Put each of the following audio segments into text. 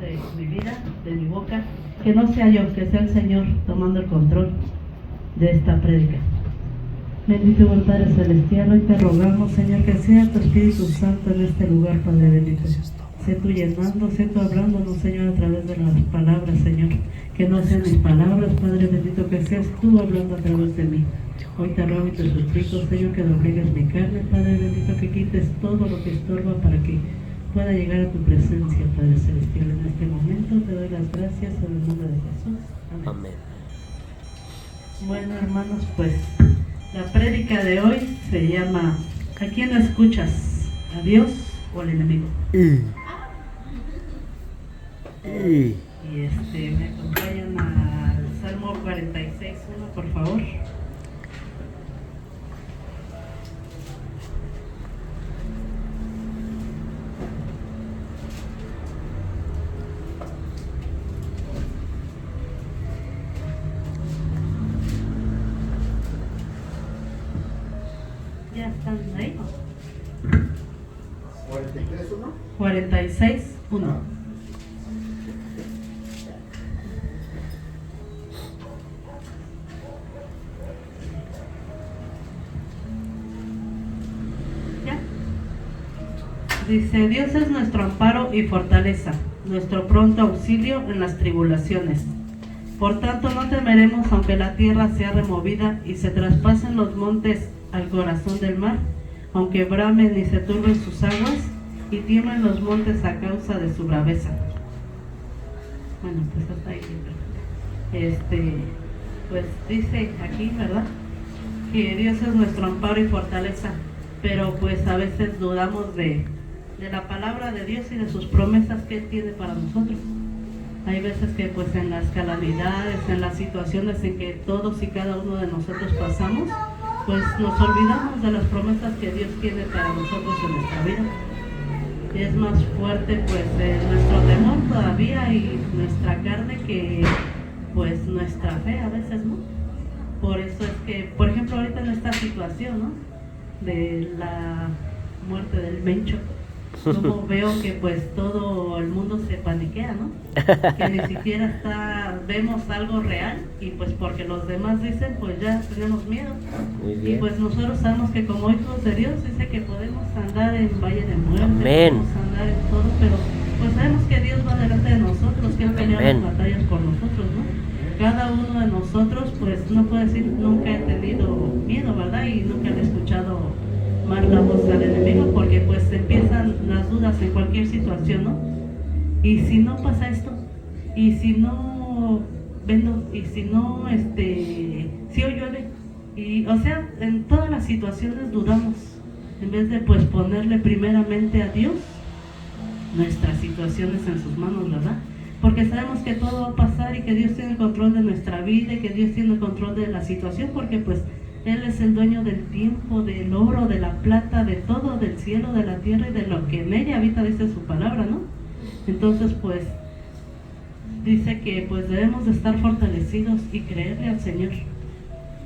de mi vida, de mi boca, que no sea yo, que sea el Señor tomando el control de esta prédica. Bendito buen Padre Celestial, hoy te rogamos, Señor, que sea tu Espíritu Santo en este lugar, Padre bendito. Sé tú llenando, sé tú hablándonos, Señor, a través de las palabras, Señor. Que no sean mis palabras, Padre bendito, que seas tú hablando a través de mí. Hoy te ruego y te suplico, Señor, que doblegues mi carne, Padre bendito, que quites todo lo que estorba para que pueda llegar a tu presencia, Padre Celestial. En este momento te doy las gracias en el nombre de Jesús. Amén. Amén. Bueno, hermanos, pues la prédica de hoy se llama ¿a quién escuchas? ¿A Dios o al enemigo? Y me acompañan al Salmo 46:1, por favor. ¿Ya están ahí? 43:1. 46:1. Dice, Dios es nuestro amparo y fortaleza, nuestro pronto auxilio en las tribulaciones. Por tanto no temeremos aunque la tierra sea removida y se traspasen los montes al corazón del mar, aunque bramen y se turben sus aguas y tiemblen los montes a causa de su braveza. Bueno, pues hasta ahí. Pues dice aquí, ¿verdad? Que Dios es nuestro amparo y fortaleza, pero pues a veces dudamos de la palabra de Dios y de sus promesas que Él tiene para nosotros. Hay veces que pues en las calamidades, en las situaciones en que todos y cada uno de nosotros pasamos, pues nos olvidamos de las promesas que Dios tiene para nosotros en nuestra vida. Y es más fuerte pues nuestro temor todavía y nuestra carne que pues nuestra fe a veces, ¿no? Por eso es que, por ejemplo, ahorita en esta situación, ¿no? De la muerte del Mencho, como veo que pues todo el mundo se paniquea, ¿no? Que ni siquiera vemos algo real y pues porque los demás dicen pues ya tenemos miedo. Y pues nosotros sabemos que como hijos de Dios dice que podemos andar en valle de muerte, Amén. podemos andar en todo, pero pues sabemos que Dios va delante de nosotros, que Él pelea las batallas por nosotros, ¿no? Cada uno de nosotros pues no puede decir nunca he tenido miedo, ¿verdad? Y nunca he escuchado más la voz del enemigo, porque pues empiezan las dudas en cualquier situación, ¿no? Y si no pasa esto, y si no vendo, y si no, si hoy llueve, y o sea, en todas las situaciones dudamos, en vez de pues ponerle primeramente a Dios nuestras situaciones en sus manos, ¿verdad? Porque sabemos que todo va a pasar y que Dios tiene el control de nuestra vida y que Dios tiene el control de la situación, porque pues Él es el dueño del tiempo, del oro, de la plata, de todo, del cielo, de la tierra y de lo que en ella habita, dice su palabra, ¿no? Entonces, pues, dice que pues debemos de estar fortalecidos y creerle al Señor.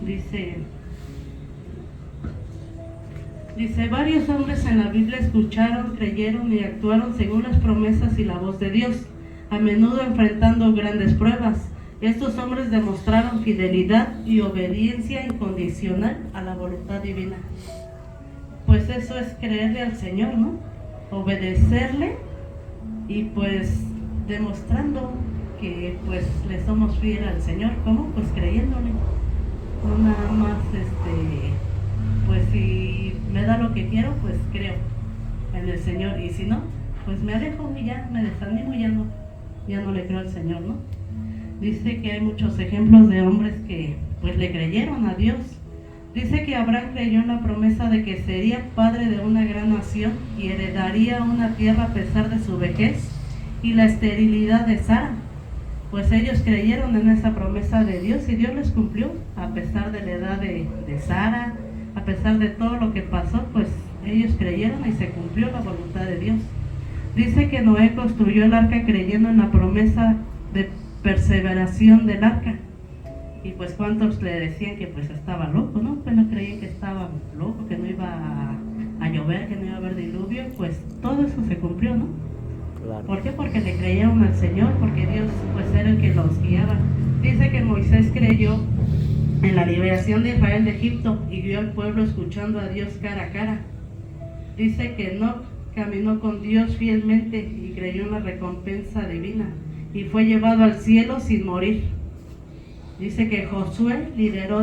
Dice, varios hombres en la Biblia escucharon, creyeron y actuaron según las promesas y la voz de Dios, a menudo enfrentando grandes pruebas. Estos hombres demostraron fidelidad y obediencia incondicional a la voluntad divina. Pues eso es creerle al Señor, ¿no? Obedecerle y pues demostrando que pues le somos fieles al Señor. ¿Cómo? Pues creyéndole. No nada más, pues si me da lo que quiero, pues creo en el Señor. Y si no, pues me alejo y ya me desanimo y ya no le creo al Señor, ¿no? Dice que hay muchos ejemplos de hombres que pues le creyeron a Dios. Dice que Abraham creyó en la promesa de que sería padre de una gran nación y heredaría una tierra a pesar de su vejez y la esterilidad de Sara. Pues ellos creyeron en esa promesa de Dios y Dios les cumplió a pesar de la edad de Sara, a pesar de todo lo que pasó, pues ellos creyeron y se cumplió la voluntad de Dios. Dice que Noé construyó el arca creyendo en la promesa de perseveración del arca. Y pues cuántos le decían que pues estaba loco, ¿no? Pues no creían que estaba loco, que no iba a llover, que no iba a haber diluvio. Pues todo eso se cumplió, ¿no? Claro. ¿Por qué? Porque le creyeron al Señor, porque Dios pues era el que los guiaba. Dice que Moisés creyó en la liberación de Israel de Egipto y guió al pueblo escuchando a Dios cara a cara. Dice que Enoc caminó con Dios fielmente y creyó en la recompensa divina y fue llevado al cielo sin morir. Dice que Josué lideró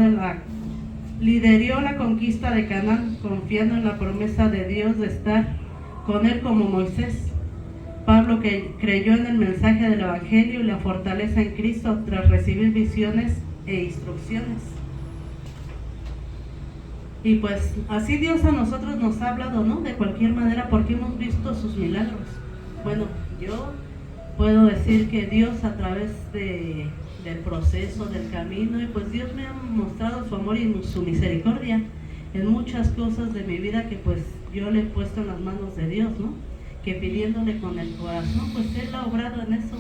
la conquista de Canaán, confiando en la promesa de Dios de estar con él como Moisés. Pablo que creyó en el mensaje del Evangelio y la fortaleza en Cristo tras recibir visiones e instrucciones. Y pues así Dios a nosotros nos ha hablado, ¿no? De cualquier manera, porque hemos visto sus milagros. Bueno, yo puedo decir que Dios a través del proceso, del camino, y pues Dios me ha mostrado su amor y su misericordia en muchas cosas de mi vida que pues yo le he puesto en las manos de Dios, ¿no? Que pidiéndole con el corazón, pues Él ha obrado en eso.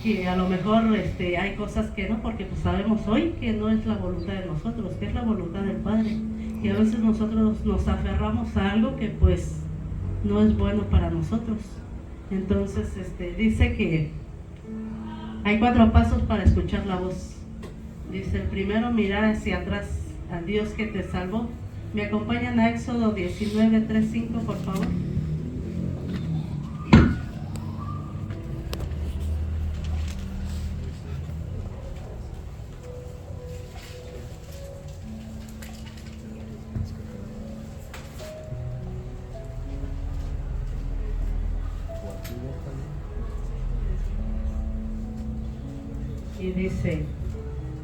Que a lo mejor hay cosas que no, porque pues sabemos hoy que no es la voluntad de nosotros, que es la voluntad del Padre. Y a veces nosotros nos aferramos a algo que pues no es bueno para nosotros. Entonces dice que hay 4 pasos para escuchar la voz. Dice el primero, mirar hacia atrás al Dios que te salvó. ¿Me acompañan a Éxodo 19, 3, 5, por favor? Y dice,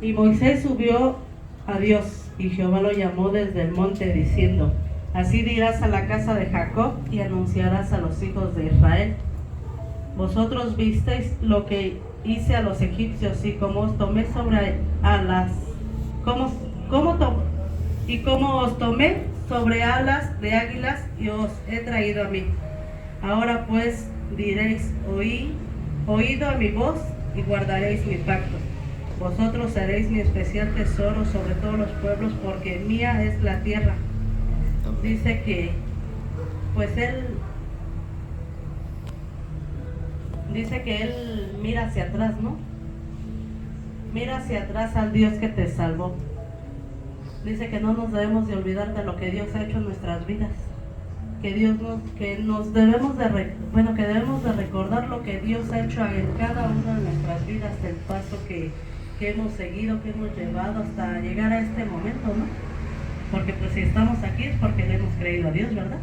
y Moisés subió a Dios, y Jehová lo llamó desde el monte, diciendo, así dirás a la casa de Jacob, y anunciarás a los hijos de Israel. Vosotros visteis lo que hice a los egipcios, y cómo os tomé sobre alas, cómo os tomé sobre alas de águilas, y os he traído a mí. Ahora pues diréis, oído a mi voz, y guardaréis mi pacto. Vosotros seréis mi especial tesoro sobre todos los pueblos, porque mía es la tierra. Dice que, pues él mira hacia atrás, ¿no? Mira hacia atrás al Dios que te salvó. Dice que no nos debemos de olvidar de lo que Dios ha hecho en nuestras vidas. Que debemos de recordar lo que Dios ha hecho en cada una de nuestras vidas, el paso que hemos seguido, que hemos llevado hasta llegar a este momento, ¿no? Porque pues si estamos aquí es porque le hemos creído a Dios, ¿verdad?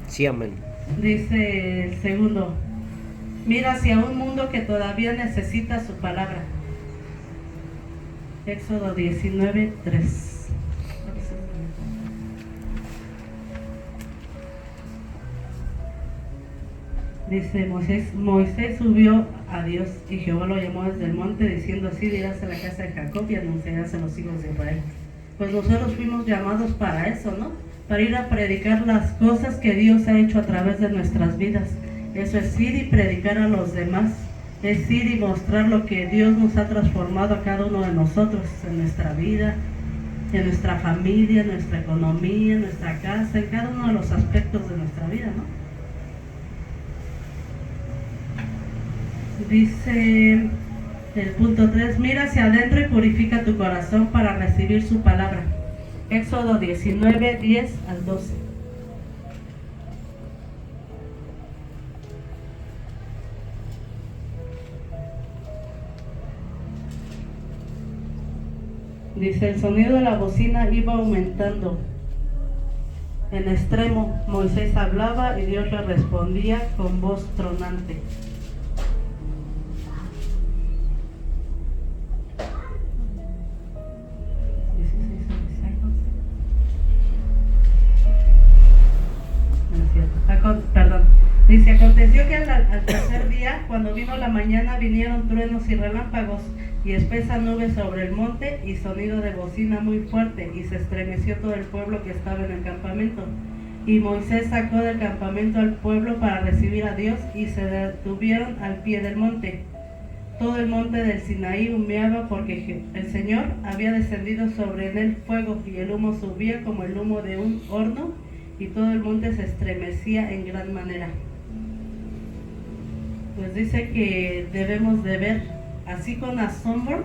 Sí, amén. Dice el segundo, mira hacia un mundo que todavía necesita su palabra. Éxodo 19, 3. Dice Moisés subió a Dios y Jehová lo llamó desde el monte, diciendo, así dirás a la casa de Jacob y anunciarás a los hijos de Israel. Pues nosotros fuimos llamados para eso, ¿no? Para ir a predicar las cosas que Dios ha hecho a través de nuestras vidas. Eso es ir y predicar a los demás. Es ir y mostrar lo que Dios nos ha transformado a cada uno de nosotros en nuestra vida, en nuestra familia, en nuestra economía, en nuestra casa, en cada uno de los aspectos de nuestra vida, ¿no? Dice el punto 3, mira hacia adentro y purifica tu corazón para recibir su palabra. Éxodo 19, 10 al 12. Dice, el sonido de la bocina iba aumentando. En extremo, Moisés hablaba y Dios le respondía con voz tronante. Dice, aconteció que al tercer día, cuando vino la mañana, vinieron truenos y relámpagos, y espesa nube sobre el monte, y sonido de bocina muy fuerte, y se estremeció todo el pueblo que estaba en el campamento. Y Moisés sacó del campamento al pueblo para recibir a Dios, y se detuvieron al pie del monte. Todo el monte del Sinaí humeaba, porque el Señor había descendido sobre él fuego, y el humo subía como el humo de un horno, y todo el monte se estremecía en gran manera. Pues dice que debemos de ver así con asombro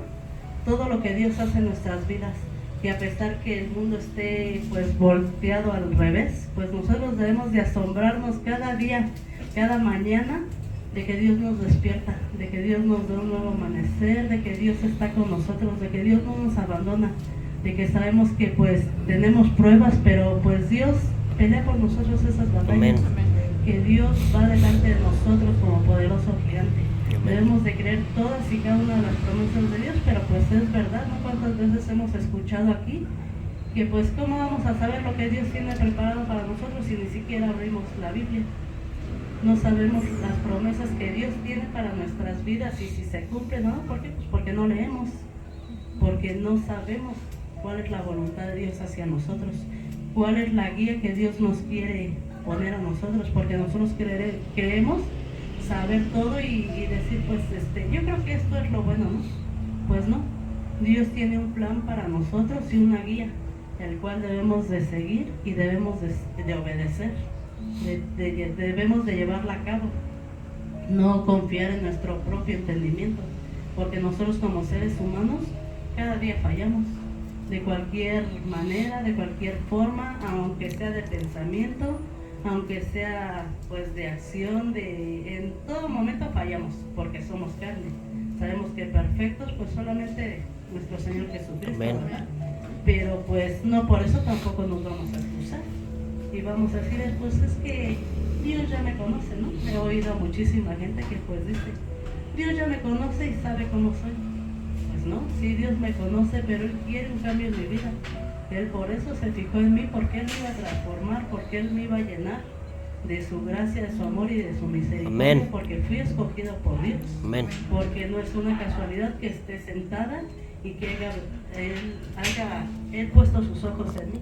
todo lo que Dios hace en nuestras vidas, que a pesar que el mundo esté pues volteado al revés, pues nosotros debemos de asombrarnos cada día, cada mañana, de que Dios nos despierta, de que Dios nos da un nuevo amanecer, de que Dios está con nosotros, de que Dios no nos abandona, de que sabemos que pues tenemos pruebas, pero pues Dios pelea por nosotros esas batallas. Amén. Que Dios va delante de nosotros como poderoso gigante. Amén. Debemos de creer todas y cada una de las promesas de Dios, pero pues es verdad, ¿no? ¿Cuántas veces hemos escuchado aquí que pues cómo vamos a saber lo que Dios tiene preparado para nosotros si ni siquiera abrimos la Biblia? No sabemos las promesas que Dios tiene para nuestras vidas y si se cumplen, ¿no? ¿Por qué? Pues porque no leemos, porque no sabemos cuál es la voluntad de Dios hacia nosotros, cuál es la guía que Dios nos quiere poner a nosotros, porque nosotros creemos saber todo y decir, pues yo creo que esto es lo bueno, ¿no? Pues no, Dios tiene un plan para nosotros y una guía, el cual debemos de seguir y debemos de obedecer, debemos de llevarla a cabo, no confiar en nuestro propio entendimiento, porque nosotros como seres humanos cada día fallamos, de cualquier manera, de cualquier forma, aunque sea de pensamiento, aunque sea pues de acción, en todo momento fallamos, porque somos carne. Sabemos que perfectos pues solamente nuestro Señor Jesucristo, ¿verdad? Pero pues no por eso tampoco nos vamos a excusar y vamos a decir, pues es que Dios ya me conoce, ¿no? He oído a muchísima gente que pues dice, Dios ya me conoce y sabe cómo soy. Pues no, sí, Dios me conoce, pero Él quiere un cambio en mi vida. Él por eso se fijó en mí, porque Él me iba a transformar, porque Él me iba a llenar de su gracia, de su amor y de su misericordia. Amén. Porque fui escogido por Dios. Amén. Porque no es una casualidad que esté sentada y que Él puesto sus ojos en mí,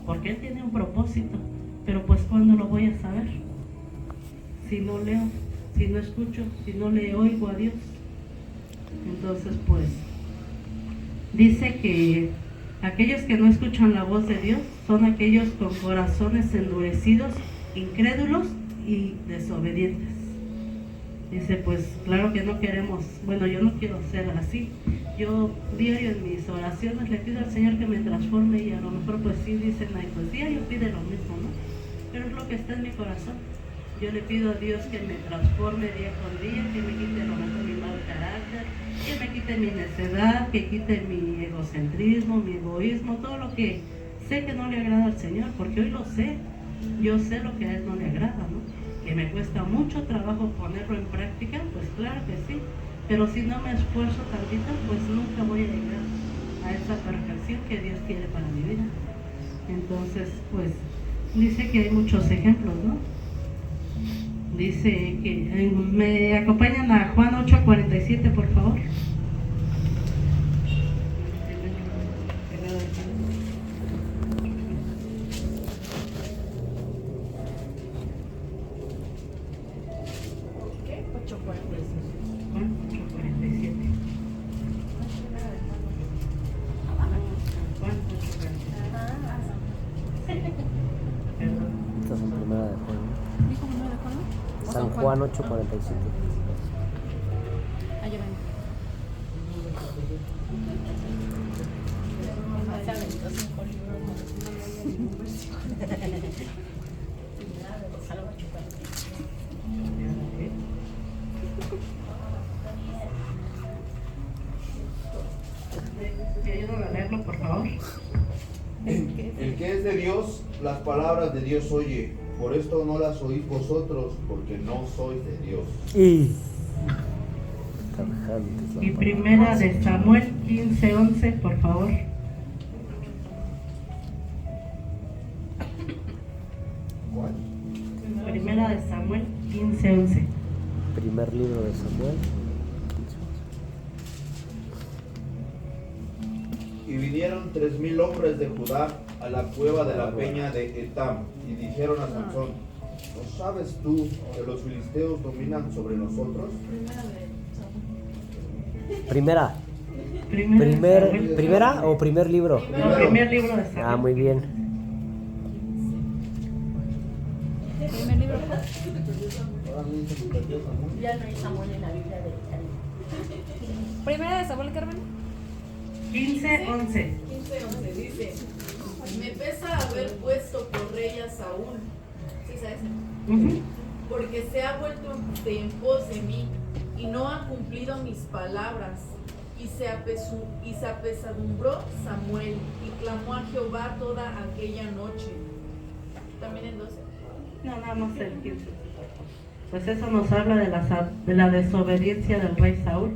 porque Él tiene un propósito. Pero pues ¿cuándo lo voy a saber? Si no leo, si no escucho, si no le oigo a Dios. Entonces pues dice que aquellos que no escuchan la voz de Dios son aquellos con corazones endurecidos, incrédulos y desobedientes. Dice, pues claro que no queremos, bueno, yo no quiero ser así. Yo diario en mis oraciones le pido al Señor que me transforme y a lo mejor pues sí dicen, ay, pues diario pide lo mismo, ¿no? Pero es lo que está en mi corazón. Yo le pido a Dios que me transforme día con día, que me quite a lo mejor mi mal carácter, que me quite mi necedad, que quite mi egocentrismo, mi egoísmo, todo lo que sé que no le agrada al Señor, porque hoy lo sé, yo sé lo que a Él no le agrada, ¿no? Que me cuesta mucho trabajo ponerlo en práctica, pues claro que sí, pero si no me esfuerzo tantito, pues nunca voy a llegar a esa perfección que Dios quiere para mi vida. Entonces, pues, dice que hay muchos ejemplos, ¿no? Dice que me acompañan a Juan 8:47, por favor. Estás en primera de Juan. San Juan 8:47. Allá ven. ¿Me ayudan a leerlo, por favor? El que es de Dios, las palabras de Dios oye. Por esto no las oís vosotros, porque no sois de Dios. Y primera de Samuel 15:11, por favor. ¿Cuál? Primera de Samuel 15:11. Primer libro de Samuel. Y vinieron 3,000 hombres de Judá a la cueva de la peña de Etam, y dijeron a Sansón, ¿no sabes tú que los filisteos dominan sobre nosotros? Primera o primer libro. No, primer libro de Samuel. Ah, muy bien. Primer libro. Ya no hay Samuel en la Biblia de Primera de Samuel, Carmen. 15:11. 15:11 dice: me pesa haber puesto por rey a Saúl. ¿Sí sabes? Ujú. Porque se ha vuelto en pos de mí y no ha cumplido mis palabras. Y se apesadumbró Samuel y clamó a Jehová toda aquella noche. También en 12. No, nada más el 15. Pues eso nos habla de la desobediencia del rey Saúl.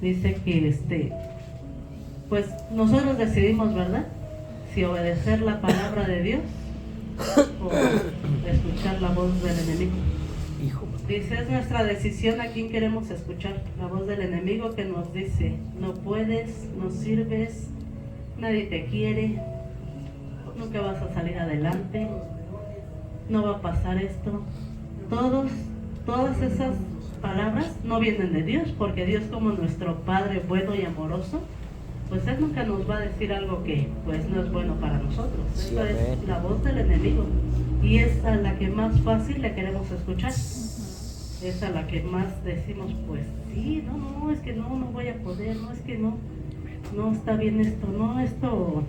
Dice que pues nosotros decidimos, ¿verdad? Si obedecer la palabra de Dios o escuchar la voz del enemigo. Hijo. Dice, es nuestra decisión a quién queremos escuchar. La voz del enemigo que nos dice, no puedes, no sirves, nadie te quiere, nunca vas a salir adelante, no va a pasar esto. Todas esas palabras no vienen de Dios, porque Dios, como nuestro Padre bueno y amoroso, pues Él nunca nos va a decir algo que pues no es bueno para nosotros. Sí, Eso amén. es la voz del enemigo, y es a la que más fácil le queremos escuchar. Es a la que más decimos, pues sí, no, es que no voy a poder, no, es que no está bien esto, no, esto,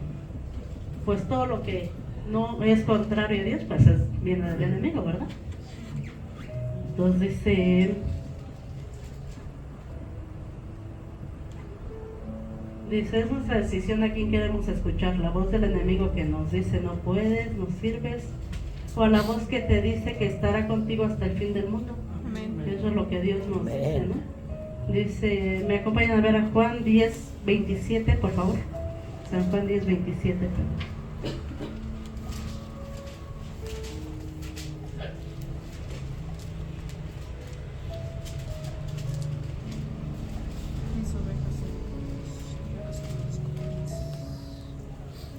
pues todo lo que no es contrario a Dios, pues viene del enemigo, ¿verdad? Entonces dice, es nuestra decisión a quién queremos escuchar, la voz del enemigo que nos dice no puedes, no sirves, o a la voz que te dice que estará contigo hasta el fin del mundo. Amén. Eso es lo que Dios nos dice, Amén. ¿no? Dice, me acompañan a ver a Juan 10:27, por favor. San Juan 10:27.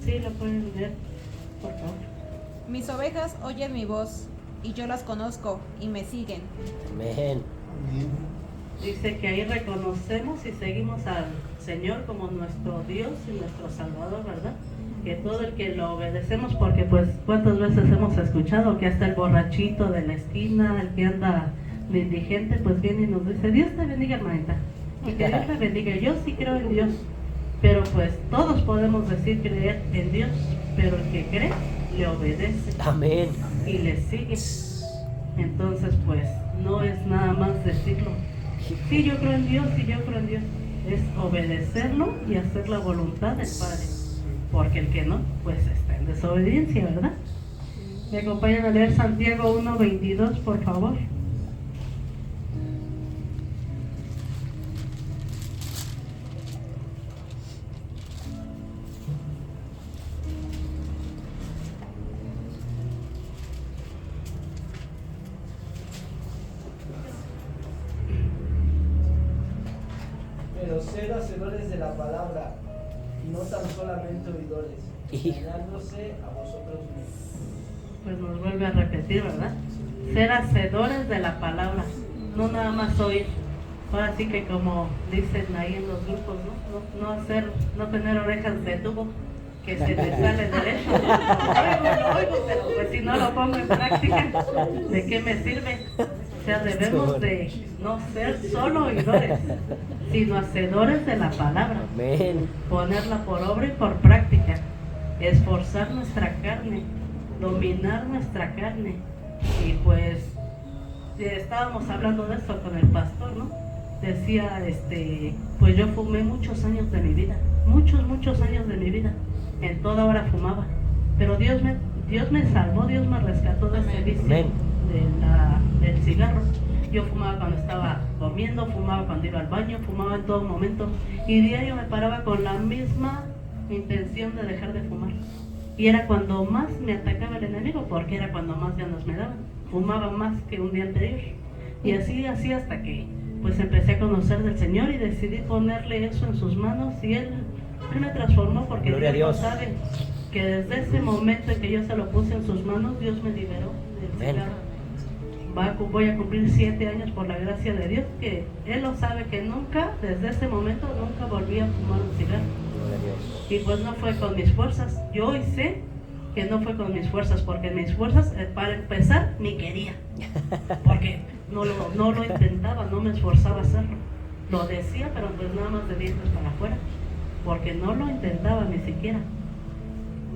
Sí, lo pueden ver, por favor. Mis ovejas oyen mi voz, y yo las conozco, y me siguen. Amén. Dice que ahí reconocemos y seguimos al Señor como nuestro Dios y nuestro Salvador, ¿verdad? Que todo el que lo obedecemos, porque pues cuántas veces hemos escuchado que hasta el borrachito de la esquina, el que anda de indigente, pues viene y nos dice, Dios te bendiga, hermanita, y que Dios te bendiga. Yo sí creo en Dios, pero pues todos podemos decir creer en Dios, pero el que cree le obedece Amén. y le sigue. Entonces pues no es nada más decirlo, sí, yo creo en Dios, sí, yo creo en Dios. Es obedecerlo y hacer la voluntad del Padre, porque el que no, pues está en desobediencia, ¿verdad? Me acompañan a leer Santiago 1:22, por favor. Pero sed hacedores de la palabra, y no tan solamente oidores, engañándose a vosotros mismos. Pues nos vuelve a repetir, ¿verdad? Ser hacedores de la palabra, no nada más oír. Ahora sí que como dicen ahí en los grupos, no tener orejas de tubo, que se te sale derecho. Lo oigo, pero pues si no lo pongo en práctica, ¿de qué me sirve? O sea, debemos de no ser solo oidores, sino hacedores de la palabra. Amén. Ponerla por obra y por práctica, esforzar nuestra carne, dominar nuestra carne. Y pues estábamos hablando de esto con el pastor, ¿no? Decía, pues yo fumé muchos años de mi vida, muchos años de mi vida, en toda hora fumaba, pero Dios me salvó, Dios me rescató de ese vicio del cigarro. Yo fumaba cuando estaba comiendo, fumaba cuando iba al baño, fumaba en todo momento, y diario me paraba con la misma intención de dejar de fumar. Y era cuando más me atacaba el enemigo, porque era cuando más ganas me daban. Fumaba más que un día anterior. Y así hasta que pues empecé a conocer del Señor y decidí ponerle eso en sus manos, y Él me transformó, porque Gloria a Dios Dios. sabe que desde ese momento en que yo se lo puse en sus manos, Dios me liberó del Amén. cigarro. Voy a cumplir 7 años por la gracia de Dios, que Él lo sabe, que nunca, desde ese momento, nunca volví a fumar un cigarro. Gloria a Dios. Y pues no fue con mis fuerzas. Yo hoy sé que no fue con mis fuerzas, porque mis fuerzas, para empezar, ni quería. Porque no lo intentaba, no me esforzaba a hacerlo. Lo decía, pero pues nada más de dientes para afuera, porque no lo intentaba ni siquiera.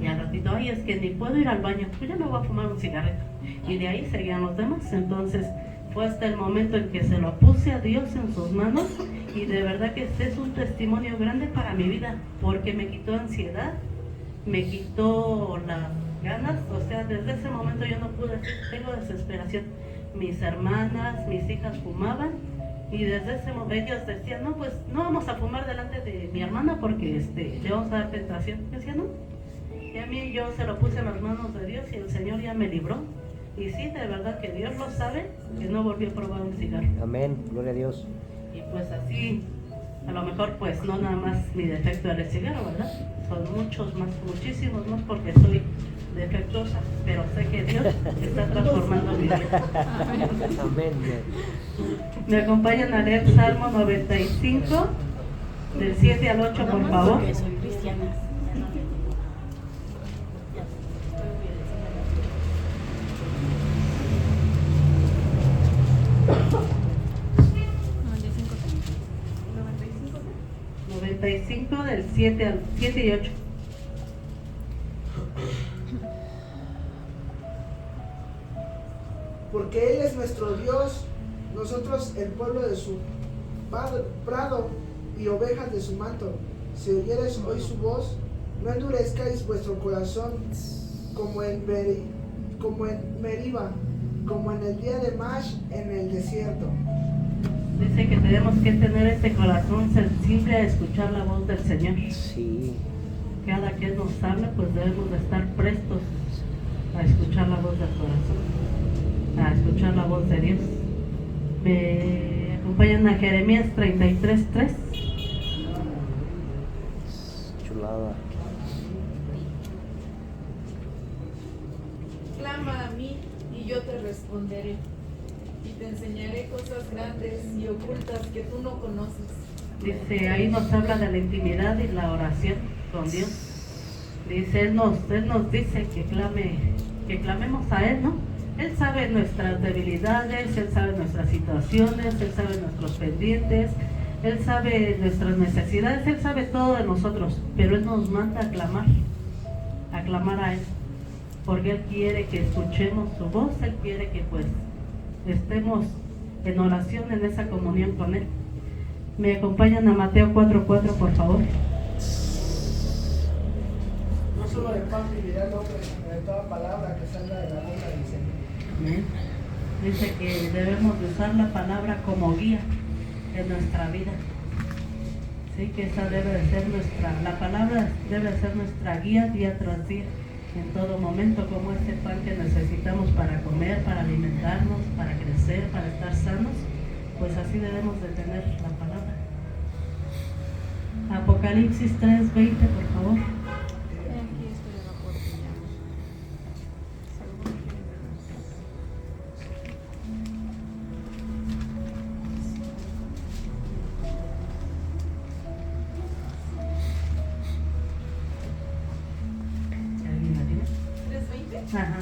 Y al ratito, ay, es que ni puedo ir al baño, pues ya me voy a fumar un cigarrito. Y de ahí seguían los demás. Entonces fue hasta el momento en que se lo puse a Dios en sus manos, y de verdad que este es un testimonio grande para mi vida, porque me quitó ansiedad, me quitó las ganas. O sea, desde ese momento yo no pude decir, tengo desesperación. Mis hermanas, mis hijas fumaban, y desde ese momento ellos decían, no, pues no vamos a fumar delante de mi hermana porque le vamos a dar tentación. Yo decía, no. Y a mí yo se lo puse en las manos de Dios y el Señor ya me libró. Y sí, de verdad que Dios lo sabe, que no volví a probar un cigarro. Amén, gloria a Dios. Y pues así, a lo mejor pues no nada más mi defecto era el cigarro, ¿verdad? Son muchos más, muchísimos más, porque soy defectuosa, pero sé que Dios está transformando mi vida. Amén. Me acompañan a leer Salmo 95, del 7 al 8, por favor. Porque soy cristiana. 95 del 7 y 8. Porque Él es nuestro Dios, nosotros el pueblo de su prado y ovejas de su manto. Si oyereis hoy su voz, no endurezcáis vuestro corazón como en Meriba, como en el día de Mash en el desierto. Dice que tenemos que tener este corazón sensible a escuchar la voz del Señor. Sí. Cada que Él nos habla, pues debemos de estar prestos a escuchar la voz del corazón, a escuchar la voz de Dios. Me acompañan a Jeremías 33:3. Chulada. Clama a mí y yo te responderé, y te enseñaré cosas grandes y ocultas que tú no conoces. Dice, ahí nos habla de la intimidad y la oración con Dios. Dice, Él nos dice que clamemos a Él, ¿no? Él sabe nuestras debilidades, Él sabe nuestras situaciones, Él sabe nuestros pendientes, Él sabe nuestras necesidades, Él sabe todo de nosotros, pero Él nos manda a clamar a Él, porque Él quiere que escuchemos su voz, Él quiere que pues estemos en oración, en esa comunión con Él. Me acompañan a Mateo 4:4, por favor. No solo de pan vivirá el hombre, sino de toda palabra que salga de la boca del Señor. Amén. Dice que debemos de usar la palabra como guía en nuestra vida. Sí, que esa debe de ser la palabra debe de ser nuestra guía día tras día, en todo momento, como ese pan que necesitamos para comer, para alimentarnos, para crecer, para estar sanos, pues así debemos de tener la palabra. Apocalipsis 3:20, por favor. Ajá.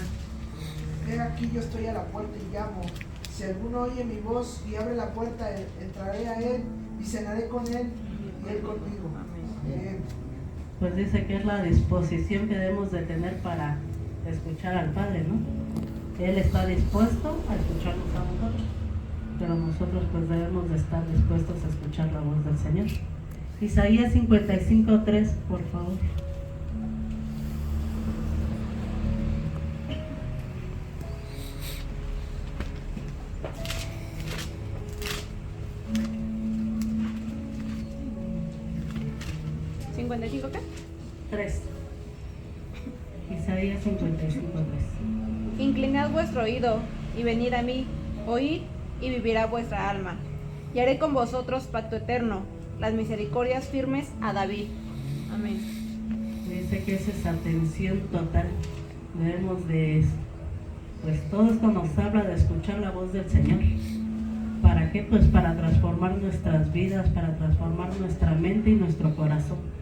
He aquí yo estoy a la puerta y llamo. Si alguno oye mi voz y abre la puerta, entraré a él y cenaré con él y él conmigo. Amén. Pues dice que es la disposición que debemos de tener para escuchar al Padre, ¿no? Él está dispuesto a escucharnos a nosotros, pero nosotros pues debemos de estar dispuestos a escuchar la voz del Señor. Isaías 55:3, por favor. ¿55 qué? 3. Isaías 55:3. Inclinad vuestro oído y venid a mí, oíd y vivirá vuestra alma. Y haré con vosotros pacto eterno, las misericordias firmes a David. Amén. Dice que esa es atención total. Debemos de, pues todo esto nos habla de escuchar la voz del Señor. ¿Para qué? Pues para transformar nuestras vidas, para transformar nuestra mente y nuestro corazón.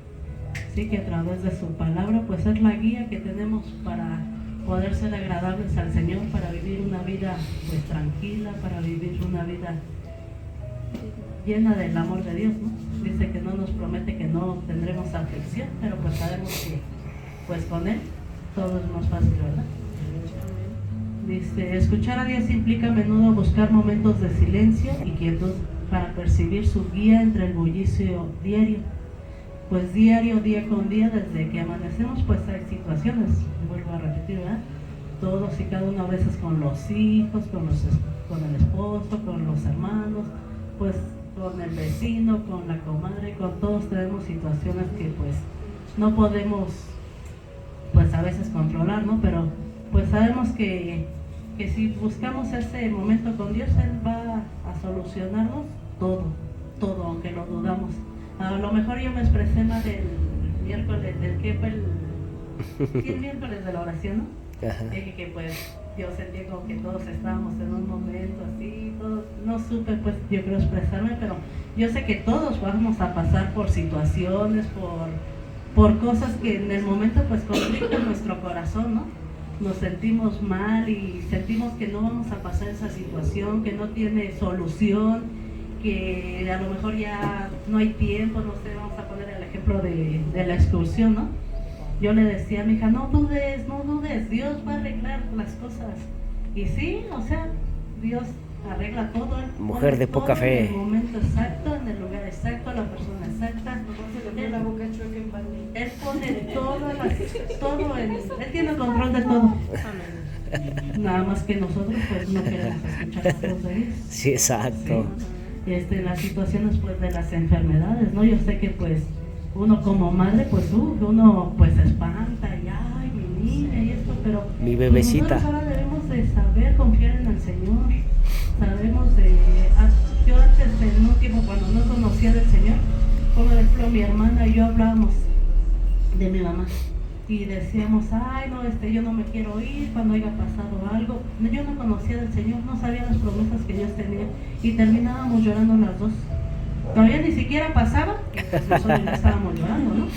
Así que a través de su palabra, pues es la guía que tenemos para poder ser agradables al Señor, para vivir una vida pues tranquila, para vivir una vida llena del amor de Dios, ¿no? Dice que no nos promete que no tendremos aflicción, pero pues sabemos que pues con Él todo es más fácil, ¿verdad? Dice, escuchar a Dios implica a menudo buscar momentos de silencio y quietud para percibir su guía entre el bullicio diario. Pues diario, día con día, desde que amanecemos, pues hay situaciones, vuelvo a repetir, ¿verdad? Todos y cada uno a veces con los hijos, con el esposo, con los hermanos, pues con el vecino, con la comadre, con todos tenemos situaciones que pues no podemos pues a veces controlar, ¿no? Pero pues sabemos que si buscamos ese momento con Dios, Él va a solucionarnos todo, aunque lo dudamos. A lo mejor yo me expresé mal el miércoles, el miércoles de la oración, ¿no? Ajá. Que pues yo sentí como que todos estábamos en un momento así, todos, no supe pues yo creo expresarme, pero yo sé que todos vamos a pasar por situaciones, por cosas que en el momento pues conflictan nuestro corazón, ¿no? Nos sentimos mal y sentimos que no vamos a pasar esa situación, que no tiene solución, que a lo mejor ya no hay tiempo, no sé, vamos a poner el ejemplo de la excursión, ¿no? Yo le decía a mi hija, no dudes, Dios va a arreglar las cosas. Y sí, o sea, Dios arregla todo. Mujer de poca fe. En el momento exacto, en el lugar exacto, a la persona exacta. La boca chueca en pandemia. Él pone Él tiene control de todo. Nada más que nosotros pues no queremos escuchar la voz de Dios. Sí, exacto. Sí. Las situaciones pues de las enfermedades, ¿no? Yo sé que pues uno como madre pues uno pues se espanta y ay, mi niña y esto, pero mi bebecita. Nosotros ahora debemos de saber confiar en el Señor. Sabemos yo antes en un tiempo cuando no conocía del Señor, por ejemplo mi hermana y yo hablábamos de mi mamá y decíamos, ay no, yo no me quiero ir cuando haya pasado algo. Yo no conocía del Señor, no sabía las promesas que Dios tenía y terminábamos llorando las dos. Todavía ni siquiera pasaba, pues nosotros ya estábamos llorando, ¿no?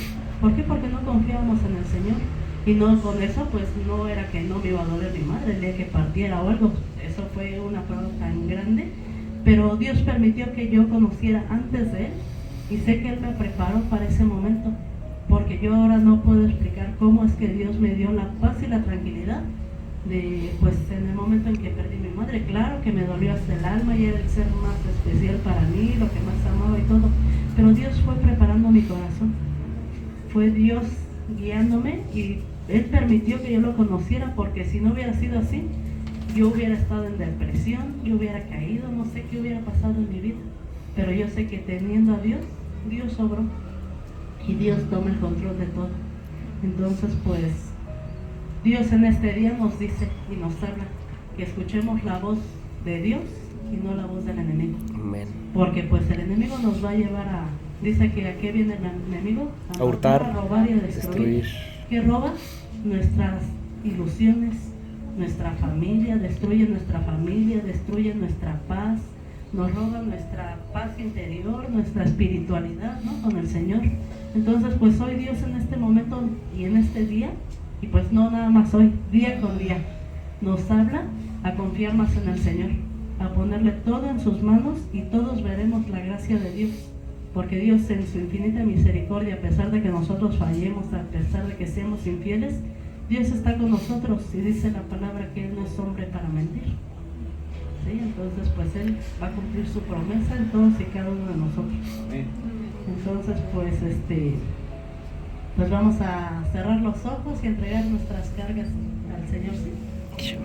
¿Por qué? Porque no confiábamos en el Señor. Y no, con eso pues no era que no me iba a doler mi madre el día que partiera o algo. Eso fue una prueba tan grande. Pero Dios permitió que yo conociera antes de Él y sé que Él me preparó para ese momento. Porque yo ahora no puedo explicar cómo es que Dios me dio la paz y la tranquilidad de, pues en el momento en que perdí mi madre. Claro que me dolió hasta el alma y era el ser más especial para mí, lo que más amaba y todo. Pero Dios fue preparando mi corazón. Fue Dios guiándome y Él permitió que yo lo conociera, porque si no hubiera sido así, yo hubiera estado en depresión, yo hubiera caído, no sé qué hubiera pasado en mi vida. Pero yo sé que teniendo a Dios, Dios obró y Dios toma el control de todo. Entonces pues Dios en este día nos dice y nos habla que escuchemos la voz de Dios y no la voz del enemigo. Amén. Porque pues el enemigo nos va a llevar a, dice que ¿a qué viene el enemigo? A hurtar, a robar y a destruir. ¿Qué roba? Nuestras ilusiones, nuestra familia, destruye nuestra paz, nos roba nuestra paz interior, nuestra espiritualidad, ¿no? Con el Señor. Entonces pues hoy Dios en este momento y en este día, y pues no nada más hoy, día con día, nos habla a confiar más en el Señor, a ponerle todo en sus manos y todos veremos la gracia de Dios. Porque Dios en su infinita misericordia, a pesar de que nosotros fallemos, a pesar de que seamos infieles, Dios está con nosotros y dice la palabra que Él no es hombre para mentir. ¿Sí? Entonces pues Él va a cumplir su promesa en todos y cada uno de nosotros. Entonces pues vamos a cerrar los ojos y entregar nuestras cargas al Señor. ¿Sí?